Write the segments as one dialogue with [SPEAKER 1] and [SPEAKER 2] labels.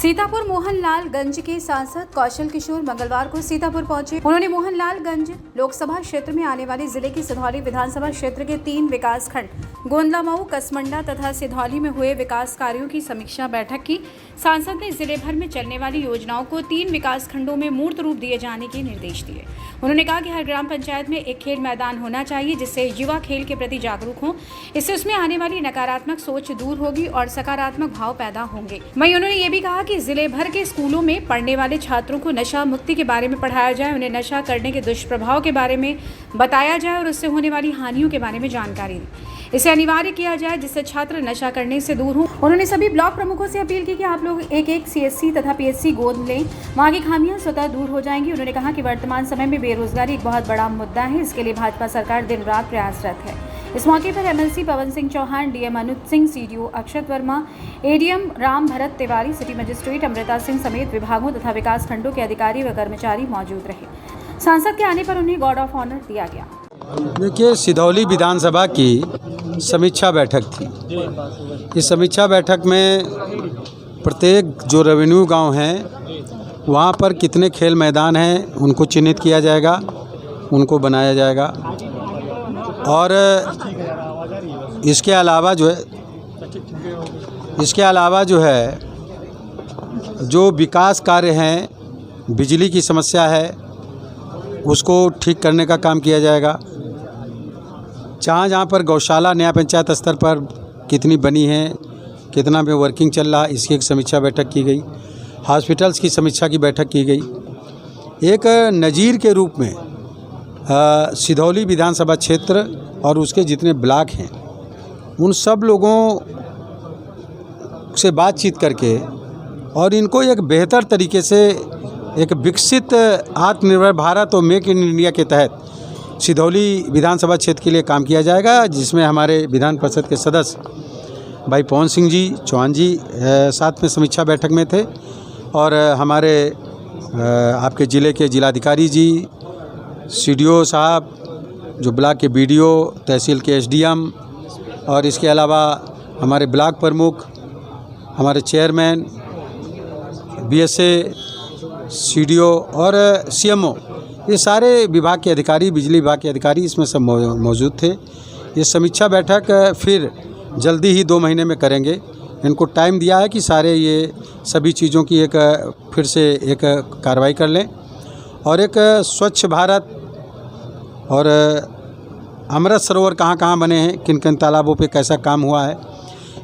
[SPEAKER 1] सीतापुर मोहनलालगंज के सांसद कौशल किशोर मंगलवार को सीतापुर पहुंचे। उन्होंने मोहनलालगंज लोकसभा क्षेत्र में आने वाले जिले की सिधौली विधानसभा क्षेत्र के 3 विकास खंड गोंदलामऊ, कसमंडा तथा सिधौली में हुए विकास कार्यों की समीक्षा बैठक की। सांसद ने जिले भर में चलने वाली योजनाओं को 3 विकास खंडों में मूर्त रूप दिए जाने के निर्देश दिए। उन्होंने कहा कि हर ग्राम पंचायत में एक खेल मैदान होना चाहिए, जिससे युवा खेल के प्रति जागरूक हों। इससे उसमें आने वाली नकारात्मक सोच दूर होगी और सकारात्मक भाव पैदा होंगे। वहीं उन्होंने ये भी कहा कि जिले भर के स्कूलों में पढ़ने वाले छात्रों को नशा मुक्ति के बारे में पढ़ाया जाए, उन्हें नशा करने के दुष्प्रभाव के बारे में बताया जाए और उससे होने वाली हानियों के बारे में जानकारी दी। इसे अनिवार्य किया जाए जिससे छात्र नशा करने से दूर हों। उन्होंने सभी ब्लॉक प्रमुखों से अपील की कि आप लोग एक CSC तथा PHC गोद लें, वहाँ की खामियां स्वतः दूर हो जाएंगी। उन्होंने कहा कि वर्तमान समय में बेरोजगारी एक बहुत बड़ा मुद्दा है, इसके लिए भाजपा सरकार दिन रात प्रयासरत है। इस मौके पर MLC Pawan Singh Chauhan, DM Anuj Singh, CDO Akshat Verma, ADM Ram Bharat Tiwari, city magistrate Amrita Singh समेत विभागों तथा विकास खंडों के अधिकारी व कर्मचारी मौजूद रहे। सांसद के आने पर उन्हें गार्ड ऑफ ऑनर दिया गया।
[SPEAKER 2] देखिए, सिधौली विधानसभा की समीक्षा बैठक थी। इस समीक्षा बैठक में प्रत्येक जो रेवेन्यू गांव हैं वहां पर कितने खेल मैदान हैं उनको चिन्हित किया जाएगा, उनको बनाया जाएगा। और इसके अलावा जो है जो विकास कार्य हैं, बिजली की समस्या है उसको ठीक करने का काम किया जाएगा। जहाँ पर गौशाला नया पंचायत स्तर पर कितनी बनी है, कितना में वर्किंग चल रहा, इसकी एक समीक्षा बैठक की गई। हॉस्पिटल्स की समीक्षा की बैठक की गई। एक नज़ीर के रूप में सिधौली विधानसभा क्षेत्र और उसके जितने ब्लॉक हैं उन सब लोगों से बातचीत करके और इनको एक बेहतर तरीके से एक विकसित आत्मनिर्भर भारत और मेक इन इंडिया के तहत सिधौली विधानसभा क्षेत्र के लिए काम किया जाएगा, जिसमें हमारे विधान परिषद के सदस्य भाई पवन सिंह जी चौहान जी साथ में समीक्षा बैठक में थे और हमारे आपके ज़िले के जिलाधिकारी जी, CDO साहब, जो ब्लॉक के BDO, तहसील के SDM और इसके अलावा हमारे ब्लॉक प्रमुख, हमारे चेयरमैन, BSA, CDO और CMO, ये सारे विभाग के अधिकारी, बिजली विभाग के अधिकारी इसमें सब मौजूद थे। ये समीक्षा बैठक फिर जल्दी ही 2 महीने में करेंगे। इनको टाइम दिया है कि सारे ये सभी चीज़ों की एक फिर से एक कार्रवाई कर लें और एक स्वच्छ भारत और अमृत सरोवर कहाँ बने हैं, किन किन तालाबों पे कैसा काम हुआ है,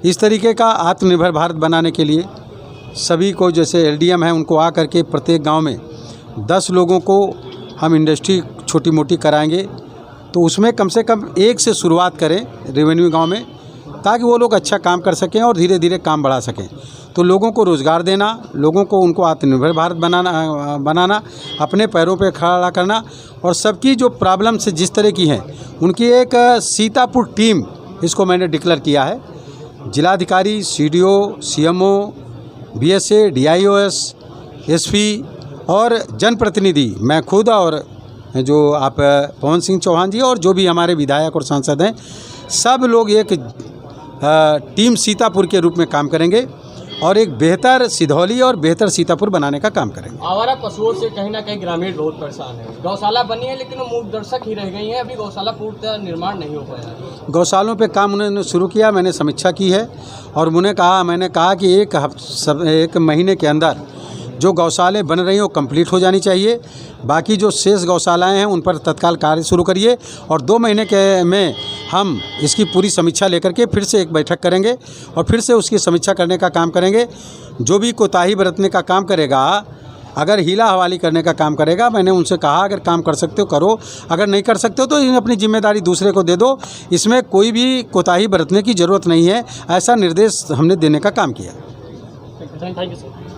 [SPEAKER 2] इस तरीके का आत्मनिर्भर भारत बनाने के लिए सभी को, जैसे LDM है, उनको आ करके प्रत्येक गांव में 10 लोगों को हम इंडस्ट्री छोटी मोटी कराएंगे। तो उसमें कम से कम 1 से शुरुआत करें रेवेन्यू गांव में, ताकि वो लोग अच्छा काम कर सकें और धीरे धीरे काम बढ़ा सकें। तो लोगों को रोज़गार देना, लोगों को उनको आत्मनिर्भर भारत बनाना, अपने पैरों पे खड़ा करना और सबकी जो प्रॉब्लम्स जिस तरह की हैं उनकी एक सीतापुर टीम, इसको मैंने डिक्लेयर किया है। जिलाधिकारी, CDO, CMO, BSA, DIOS, SP और जनप्रतिनिधि, मैं खुद और जो आप पवन सिंह चौहान जी और जो भी हमारे विधायक और सांसद हैं, सब लोग एक टीम सीतापुर के रूप में काम करेंगे और एक बेहतर सिधौली और बेहतर सीतापुर बनाने का काम करेंगे।
[SPEAKER 3] आवारा पशुओं से कहीं ना कहीं ग्रामीण बहुत परेशान है। गौशाला बनी है लेकिन वो मूक दर्शक ही रह गई हैं, अभी गौशाला पूर्णतः निर्माण नहीं हो पाया।
[SPEAKER 2] गौशालों पे काम उन्होंने शुरू किया, मैंने समीक्षा की है और मैंने कहा कि एक महीने के अंदर जो गौशालाएँ बन रही हैं वो कंप्लीट हो जानी चाहिए। बाकी जो शेष गौशालाएँ हैं उन पर तत्काल कार्य शुरू करिए और 2 महीने में हम इसकी पूरी समीक्षा लेकर के फिर से एक बैठक करेंगे और फिर से उसकी समीक्षा करने का काम करेंगे। जो भी कोताही बरतने का काम करेगा, अगर हीला हवाली करने का काम करेगा, मैंने उनसे कहा अगर काम कर सकते हो करो, अगर नहीं कर सकते हो तो अपनी जिम्मेदारी दूसरे को दे दो। इसमें कोई भी कोताही बरतने की ज़रूरत नहीं है, ऐसा निर्देश हमने देने का काम किया।
[SPEAKER 3] Thank you sir.